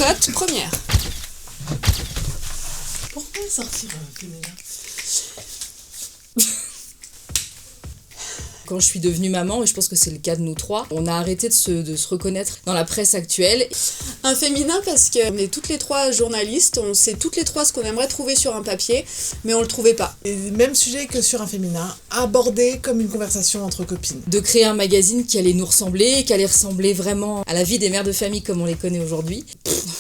Cocotte première. Pourquoi sortir féminin? Quand je suis devenue maman, et je pense que c'est le cas de nous trois, on a arrêté de se reconnaître dans la presse actuelle. Un féminin parce qu'on est toutes les trois journalistes, on sait toutes les trois ce qu'on aimerait trouver sur un papier, mais on le trouvait pas. Et même sujet que sur un féminin, abordé comme une conversation entre copines. De créer un magazine qui allait nous ressembler, qui allait ressembler vraiment à la vie des mères de famille comme on les connaît aujourd'hui.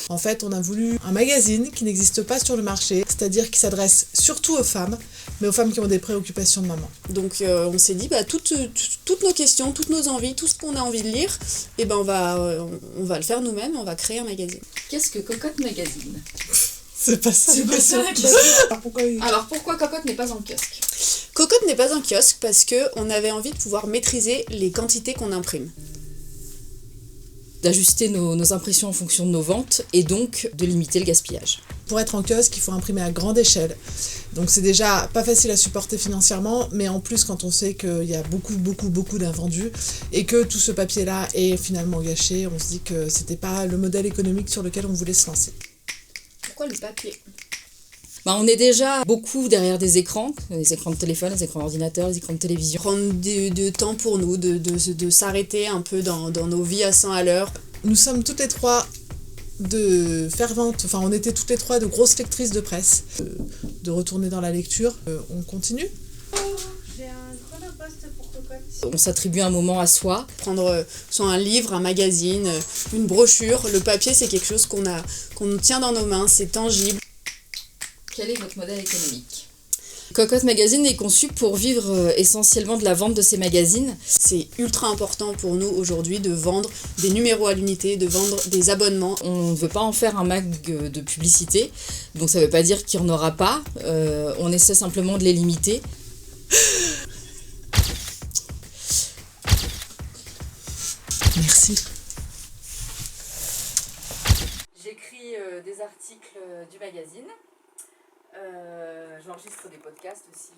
En fait, on a voulu un magazine qui n'existe pas sur le marché, c'est-à-dire qui s'adresse surtout aux femmes, mais aux femmes qui ont des préoccupations de maman. Donc on s'est dit, toutes nos questions, toutes nos envies, tout ce qu'on a envie de lire, et on va le faire nous-mêmes, on va créer un magazine. Qu'est-ce que Cocotte Magazine ? C'est pas ça. C'est pas ça la question. Alors pourquoi Cocotte n'est pas en kiosque ? Cocotte n'est pas un kiosque parce qu'on avait envie de pouvoir maîtriser les quantités qu'on imprime. D'ajuster nos impressions en fonction de nos ventes et donc de limiter le gaspillage. Pour être en kiosque, il faut imprimer à grande échelle. Donc c'est déjà pas facile à supporter financièrement, mais en plus quand on sait qu'il y a beaucoup d'invendus et que tout ce papier-là est finalement gâché, on se dit que c'était pas le modèle économique sur lequel on voulait se lancer. Pourquoi le papier ? On est déjà beaucoup derrière des écrans de téléphone, les écrans d'ordinateur, les écrans de télévision. Prendre du temps pour nous, de s'arrêter un peu dans nos vies à 100 à l'heure. Nous sommes toutes les trois on était toutes les trois de grosses lectrices de presse. De retourner dans la lecture, on continue. J'ai un chronopost pour Cocotte. On s'attribue un moment à soi. Prendre soit un livre, un magazine, une brochure. Le papier, c'est quelque chose qu'on tient dans nos mains, c'est tangible. Quel est votre modèle économique ? Cocotte Magazine est conçu pour vivre essentiellement de la vente de ces magazines. C'est ultra important pour nous aujourd'hui de vendre des numéros à l'unité, de vendre des abonnements. On ne veut pas en faire un mag de publicité, donc ça ne veut pas dire qu'il n'y en aura pas. On essaie simplement de les limiter. Merci. J'écris des articles du magazine. J'enregistre des podcasts aussi.